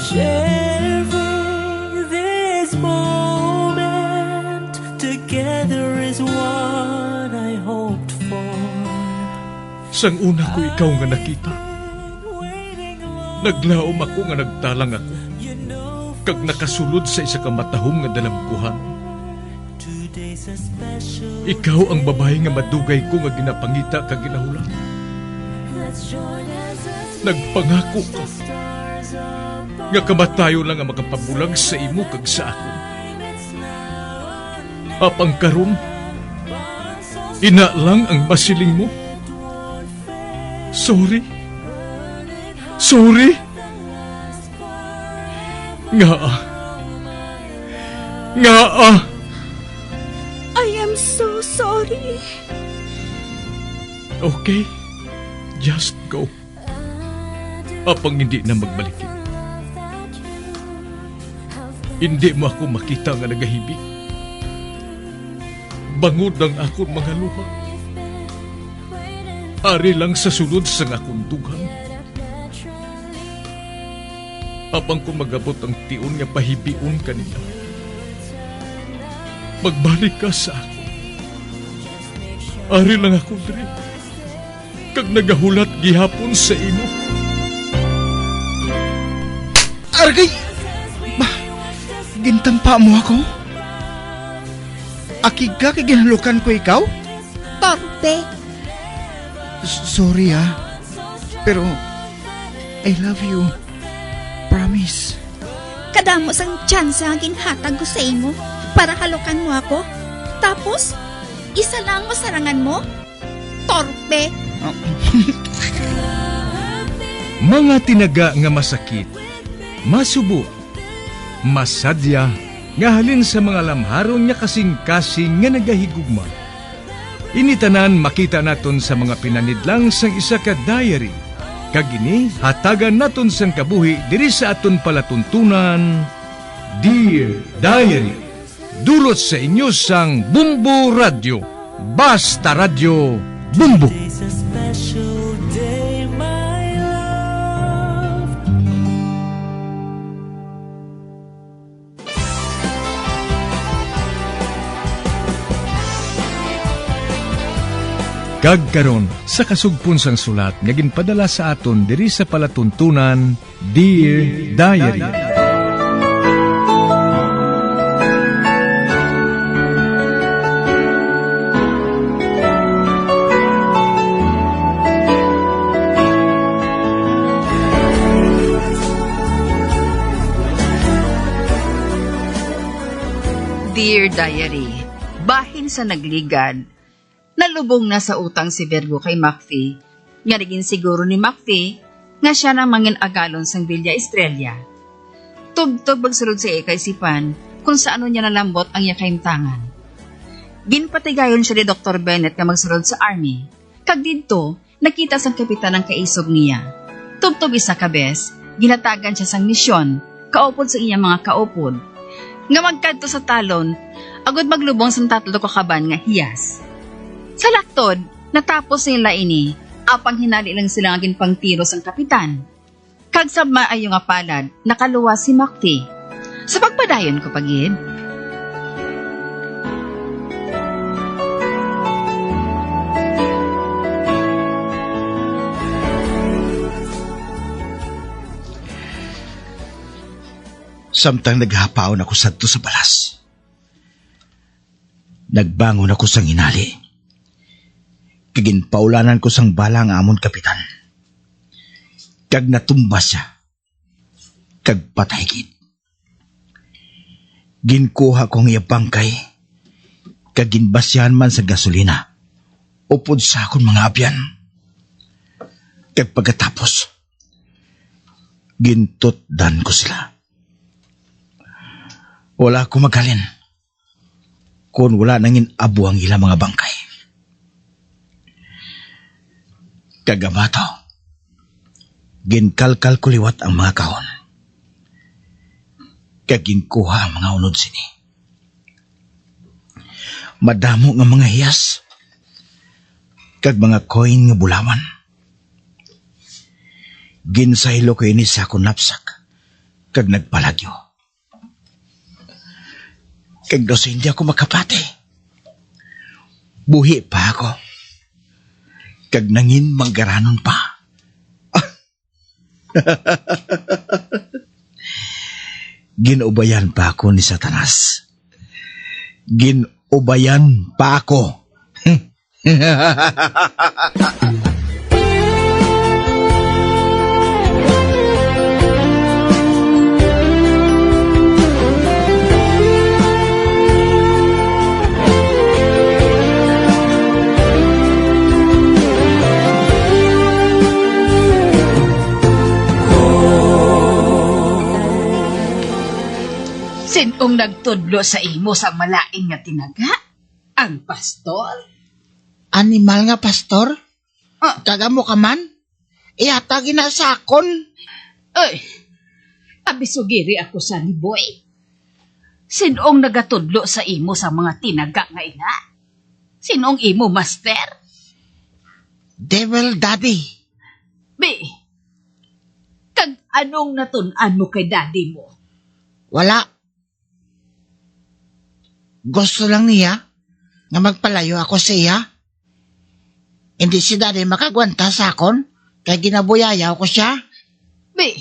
Sharing this moment together is what I hoped for. Sang una ko ikaw nga nakita, naglaom ako nga nagtalang ako, kag nakasulod sa isa ka matahom nga dalagkuhan. Ikaw ang babae nga madugay ko nga ginapangita kag ginahulan. Nagpangako ka nga kamatayo lang ang makapabulag sa imo kag sa ako. Apang karon, ina lang ang masiling mo. Sorry. Nga. I am so sorry. Okay, just go. Apang hindi na magbalikin. Hindi mo ako makita nga nagahibik. Bangod ang akong mga luha. Ari lang sa sulod sa akong dugang. Apang ko magabot ang tiun nga pahibiun kanila. Magbalik ka sa ako. Ari lang ako diri. Kag nagahulat gihapon sa imo. Argay! Gintampa mo ako? Akig ka kay ginalukan ko ikaw? Torpe. Sorry pero I love you. Promise. Kadamo sang tsansa ang ginhatag ko sa imo para halukan mo ako. Tapos, isa lang masarangan mo? Torpe. Mga tinaga nga masakit, masubo, masadya, nga halin sa mga lamharon nga kasing-kasing nga nagahigugma. Initanan makita naton sa mga pinanidlang sang isa ka diary. Kagini, hatagan naton sang kabuhi diri sa aton palatuntunan, Dear Diary. Dulot sa inyo sang Bumbo Radio. Basta Radio Bumbo. It's a special day, my love. Kagkaron sa kasugpon sang sulat nga ginpadala sa aton diri sa palatuntunan, Dear Diary. Dear Diary, bahin sa nagligad, nalubong na sa utang si Virgo kay Macfi, nga naging siguro ni Macfi nga siya nang mangin agalon sang Villa Estrella. Tugtog bagsulod sa ikaisipan kung saano niya nalambot ang yakaimtangan. Ginpatigayon siya ni Dr. Bennett nga magsulod sa army, kag didto nakita sang kapitan ng kaisog niya. Tugtog isa ka bes, ginatagan siya sang misyon, kaupod sa iyang mga kaupod. Nga magkadto sa talon, agod maglubong sa tatlo kakaban nga hiyas. Sa laktod, natapos nila ini, apang hinali lang sila agin pang tiro sang kapitan. Kag sa maayo nga palad, nakaluwa si Macfi. Sa pagpadayon ko pagid. Samtang naghapaon ako sadto sa balas. Nagbangon ako sang hinali. Kaginpaulanan ko sang bala nga amon kapitan. Kag natumba siya. Kag patay gid. Ginkuha ko nga bangkay. Kag ginbasyan man sa gasolina. Upod sa akong mga abyan. Kag pagkatapos, gintutdan ko sila. Wala ko magalin kung wala nangin abo ang ilang mga bangkay. Kagamato, ginkalkal ko liwat ang mga kahon. Kaginkuha ang mga unod sini. Madamo nga mga hiyas, kag mga coin nga bulawan. Ginsaylo ko ini sa akong napsak, kag nagpalagyo. Kag daw sa hindi ako makapati. Buhi pa ako. Kag nangin manggaranon pa. Ginubayan pa ako ni Satanas. Ginubayan pa ako. Sinong nagtudlo sa imo sa malaing nga tinaga? Ang pastor? Animal nga pastor? Ah. Kagamo ka man? Iyata ginasakon. Ay, abisugiri ako sa ni Boy. Sinong nagatudlo sa imo sa mga tinaga nga ina? Sinong imo, master? Devil Daddy. Be, kag anong natun-an mo kay daddy mo? Wala. Gusto lang niya nga magpalayo ako sa iya. Hindi si Daddy makagwanta sa akon kaya ginabuyayaw ko siya. Be,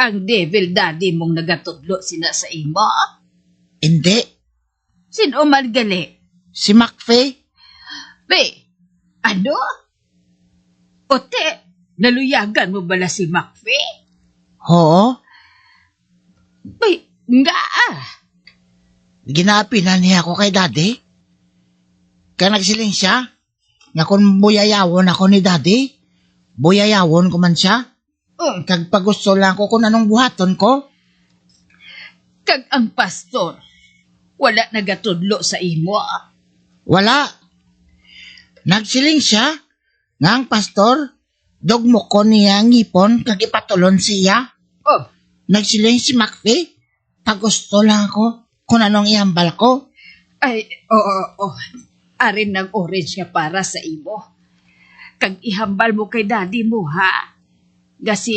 ang devil daddy mong nagatudlo sina sa imo? Hindi. Sino man gali? Si McFay. Be, ano? Ote, naluyagan mo bala si McFay? Oo. Be, nga ah. Ginapinan niya ako kay Daddy. Kaya nagsiling siya. Nga kung buyayawon ako ni Daddy, buyayawon ko man siya. Kag pagusto lang ko kung anong buhaton ko. Kag ang pastor, wala nagatudlo sa imo. Wala. Nagsiling siya. Nga ang pastor, dogmo ko niya ngipon kag ipatulon siya. Oh, Nagsiling si McFay. Pagusto lang ako kung anong ihambal ko. ay, oo. Arin ng orange nga para sa imo. Kag ihambal mo kay daddy mo, ha? Gasi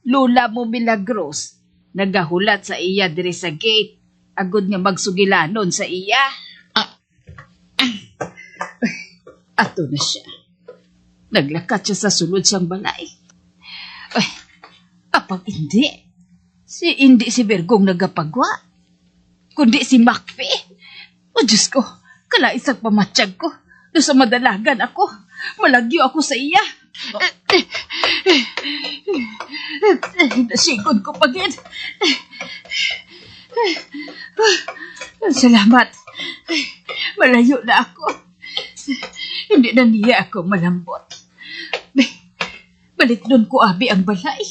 lula mo Milagros, nagahulat sa iya diri sa gate, agud nga magsugilanon sa iya. Ato na siya. Naglakat siya sa sulod siyang balay. Ay, apag hindi. Hindi si Bergong nagapagwa. Kundi si Macfi. O Diyos ko, kalaisang pamatsyag ko. Doon sa madalagan ako. Malagyo ako sa iya. Nasigod ko pagin. Salamat. Malayo na ako. Hindi na niya ako malambot. Balik doon ko abi ang balay.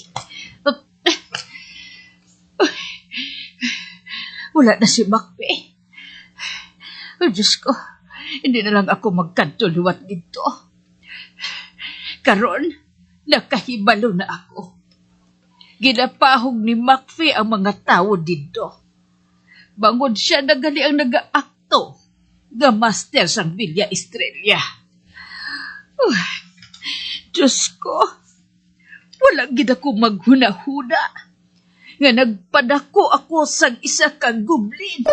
Wala na si Macfi. Oh, Diyos ko, hindi na lang ako magkantuluwat dito. Karon, nakahibalo na ako. Ginapahog ni Macfi ang mga tao dito. Bangod siya na gali ang nag-aakto nga master sang Villa Estrella. Diyos ko, wala gid ako maghuna-huna nga nagpadako ako sang isa ka gublin.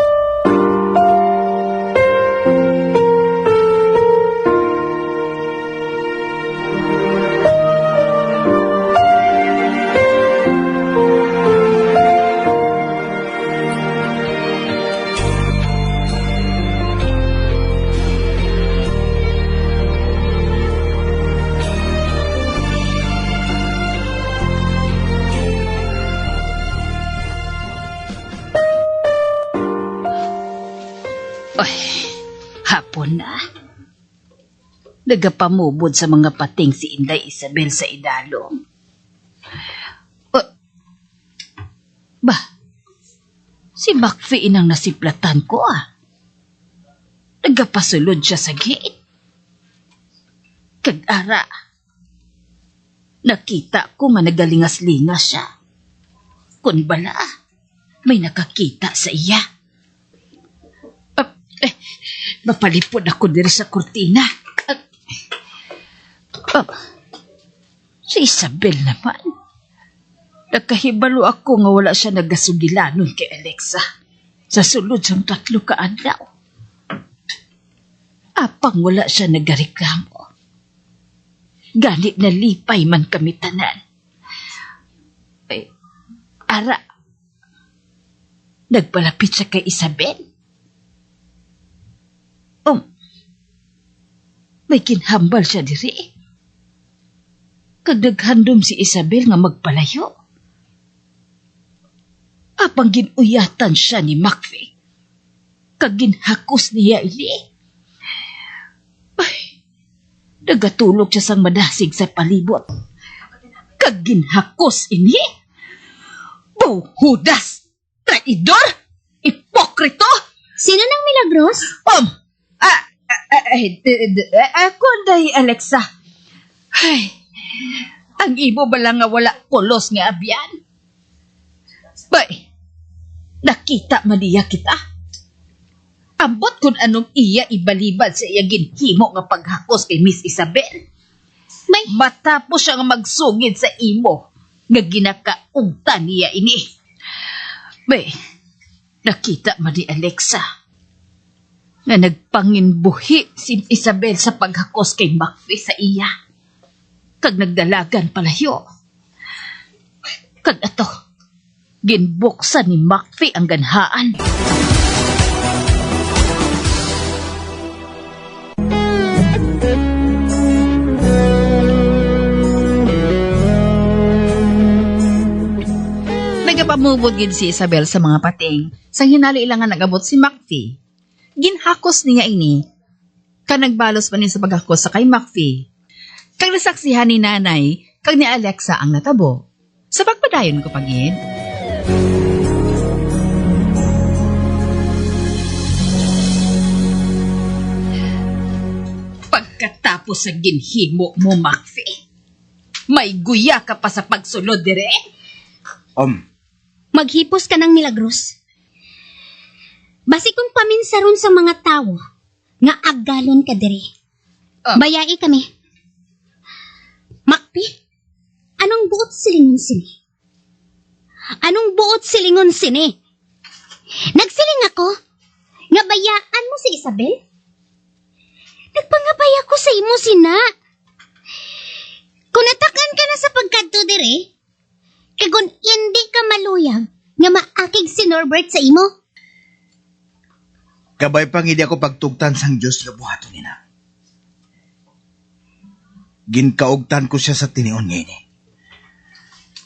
Hapon na. Nagapamubod sa mga pating si Inday Isabel sa idalong. Si Macfi inang nasiplatan ko Nagapasulod siya sa gate. Kag-ara, nakita ko nga nagalingas-lingas siya. Kun bala, may nakakita sa iya. Mapalipod ako diri sa kurtina. Si Isabel naman. Nakahibalo ako nga wala siya nagasugilanon kay Alexa sa sulod sang 3 ka adlaw. Apang wala siya nagareklamo. Gani na lipay man kami tanan. Ay, ara, nagpalapit siya kay Isabel. May kinhambal siya diri. Kag naghandom si Isabel nga magpalayo. Apang ginuyatan siya ni Macfi. Kag ginhakos niya ini. Ay, nagatulog siya sang madasig sa palibot. Kag ginhakos ini. Buhudas! Traidor! Ipokrito! Sino nang Milagros? Ako day, Alexa. Ay, ang ibo ba lang nga wala pulos nga abyan? Bay, nakita maniya kita. Ambot kung anong iya ibalibad sa iya ginhimo nga paghakos kay Miss Isabel. May, Matapos siya nga magsugid sa imo nga ginakaugtan niya ini. Bay, nakita man ni Alexa nga nagpanginbuhi si Isabel sa paghakos kay Macfi sa iya. Kag nagdalagan palayo. Kag ato, ginbuksan ni Macfi ang ganhaan. Nagapamubod gid si Isabel sa mga pating. Sang hinali ilangan nagabot si Macfi. Ginhakos niya ini. Kag nagbalos pa niya sa paghakos sa kay Macfi. Kag nasaksihan ni nanay, kag ni Alexa ang natabo. Sa pagpadayon ko pagid. Pagkatapos sa ginhimo mo, Macfi, may guya ka pa sa pagsulod dire? maghipos ka ng Milagros. Basi kung paminsaron sa mga tao, nga aggalon ka diri. Bayai kami. Macfi, anong buot silingon sini? Anong buot silingon sini? Nagsiling ako, nga bayaan mo si Isabel? Nagpangabay ako sa imo, sina. Kung natakan ka na sa pagkadto diri, kagun hindi ka maluyag, nga maakig si Norbert sa imo. Kabay pang hindi ako pagtugtan sang Diyos nga buhaton nina. Ginkaugtan ko siya sa tinion ngayon eh.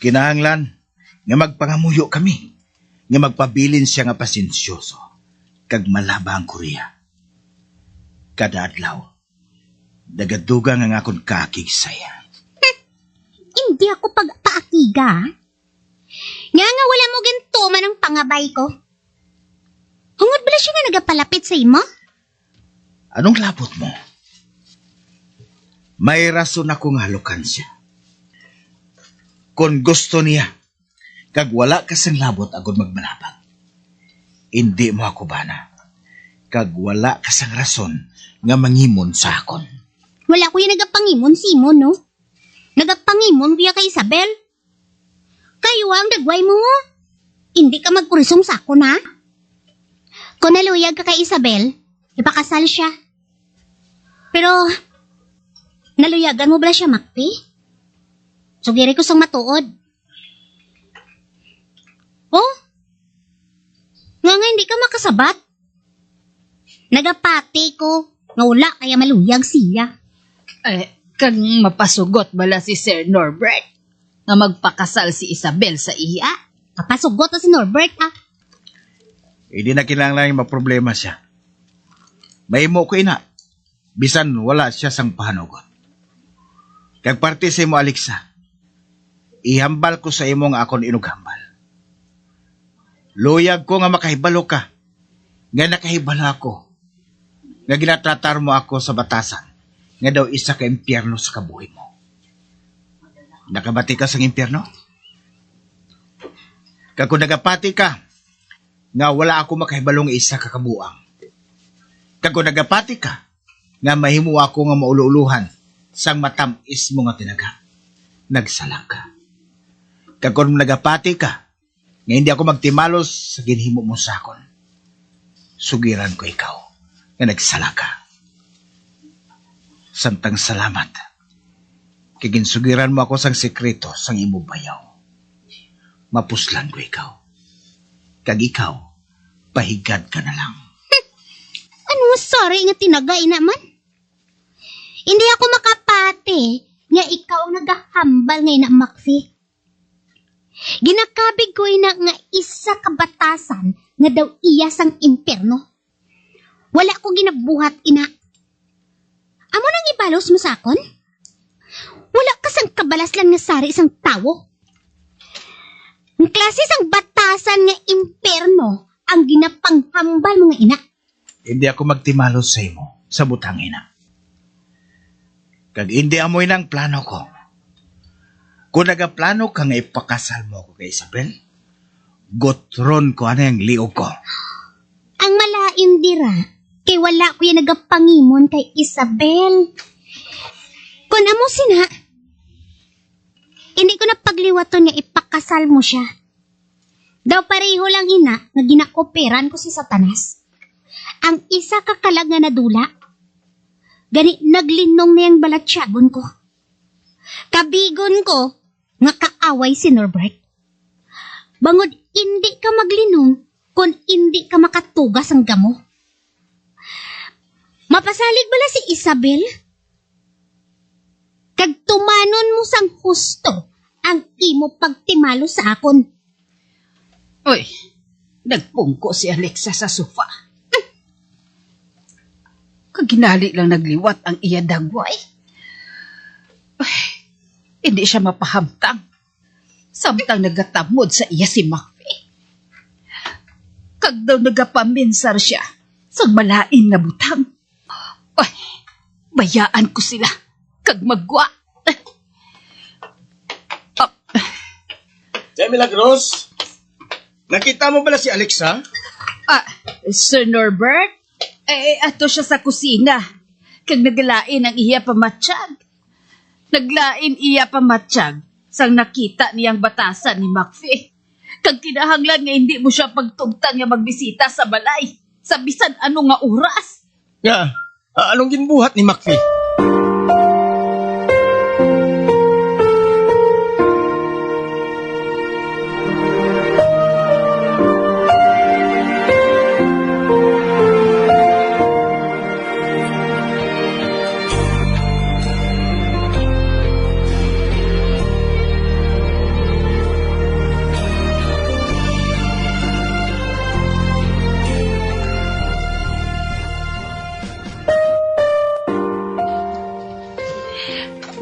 Kinahanglan nga magpangamuyo kami, nga magpabilin siya nga pasensyoso, kag malaba ang Korea. Kada adlaw, dagadugang ang akong kakig saya. Hindi ako pagpaakiga. Nga wala mo gintuman ang pangabay ko. Hungod ba siya nga nagapalapit sa imo? Anong labot mo? May rason akong halukan siya. Kung gusto niya, kag wala kasang labot agad magmalabag, hindi mo ako bana. Kag wala kasang rason nga mangimon sa akon. Wala ko yung nagapangimon si imo, no? Nagapangimon kuya kay Isabel. Kayo ang dagway mo. Hindi ka magpurisong sa akon, ha? Kung naluyag ka kay Isabel, ipakasal siya. Pero, naluyagan mo ba siya, Macfi? Sugiri ko sang matuod. Oh? Nga hindi ka makasabat. Nagapati ko, nga wala kaya maluyag siya. Kang mapasugot bala si Sir Norbert na magpakasal si Isabel sa iya? Kapasugot na si Norbert, ah. Hindi na kinahanglan maproblema siya. Mahimo ko ina, bisan wala siya sang pahanugot. Kag parte sa imo, Alexa, ihambal ko sa imo nga akon inughambal. Luyag ko nga makahibalo ka, nga nakahibalo ako, nga ginatratar mo ako sa batasan, nga daw isa ka impyerno sa kabuhi mo. Nakabati ka sa impyerno? Kag kung nagapati ka, nga wala ako makahibalong isa ka kabuang. Kag kung nagapati ka, nga mahimo ako nga mauluuluhan sang matamis mo nga tinaga. Nagsalang ka. Kag kung nagapati ka, nga hindi ako magtimalos sa ginhimo mo sa akon, sugiran ko ikaw nga nagsala ka. Samtang salamat. Kay ginsugiran mo ako sang sekreto sang imo bayaw. Mapuslan ko ikaw. Kag ikaw, pahigad ka na lang. Ano sorry nga tinagay naman? Hindi ako makapati nga ikaw ang nagahambal ngay na Maxi. Ginakabig ko ina nga isa ka batasan nga daw iya sang impyerno. Wala ko ginabuhat ina. Amo nang ibalos mo sa akon? Wala ka sang kabalaslan nga sari isang tawo. Ang klase sang batasan nga impyerno ang ginapanghambal mo nga ina. Hindi ako magtimalos sa imo sa butang ina. Kag hindi amoy ng plano ko. Kung nagaplano ka nga ipakasal mo ko kay Isabel, gotron ko ano yung liog ko. Ang malain dira, kay wala ko yung nagapangimon kay Isabel. Kung amo sina, hindi ko na pagliwaton nga ipakasal mo siya. Daw pareho lang ina nga ginakoperan ko si Satanas. Ang isa kakalag nga nadula, gani naglinong na yung balatsyagon ko. Kabigon ko, nga kaaway si Norbert. Bangod hindi ka maglinong kung hindi ka makatugas ang gamo. Mapasalig bala si Isabel? Kag tumanon mo sang husto ang imo pagtimalo sa akon. Uy, nagpungko si Alexa sa sofa. Kaginali lang nagliwat ang iya dagway. Uy, hindi siya mapahamtang. Samtang nagatamod sa iya si Macfi. Kag daw nagapaminsar siya sa malain na butang. Uy, bayaan ko sila. Kag magwa. Jay Milagros, nakita mo bala si Alexa? Sir Norbert? Ato siya sa kusina. Kag naglain ang iya pamatsyag. Naglain iya pamatsyag sang nakita niyang batasan ni Macfi. Kag kinahanglan nga hindi mo siya pagtugtan nga magbisita sa balay. Sa bisan ano nga oras. Nga, anong ginbuhat ni Macfi?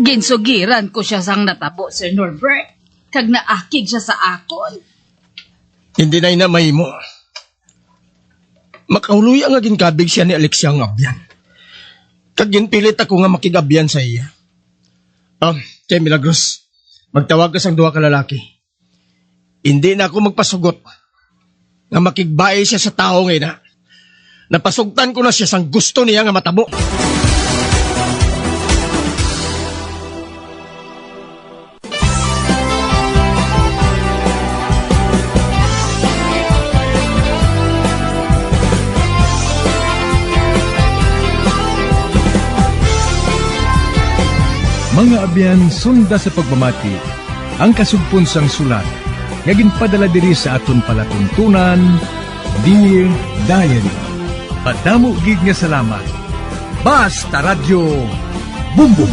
Ginsugiran ko siya sang natabo, Sir Norbert. Kag naakig siya sa akon. Hindi na inamay mo. Makauluy ang aging kabig siya ni Alexia ang abyan. Kag ginpilit ako nga makigabyan sa iya. Jay Milagros, magtawag ka sang duha ka lalaki. Hindi na ako magpasugot nga makigbae siya sa tao ngayon na. Napasugtan ko na siya sang gusto niya nga matabo. Mga abyan, sunda sa pagmamati, ang kasugpon sang sulat, nga ginpadala diri sa aton palatuntunan, Dear Diary. Padamo gig nga salamat. Basta Radio Bumbum.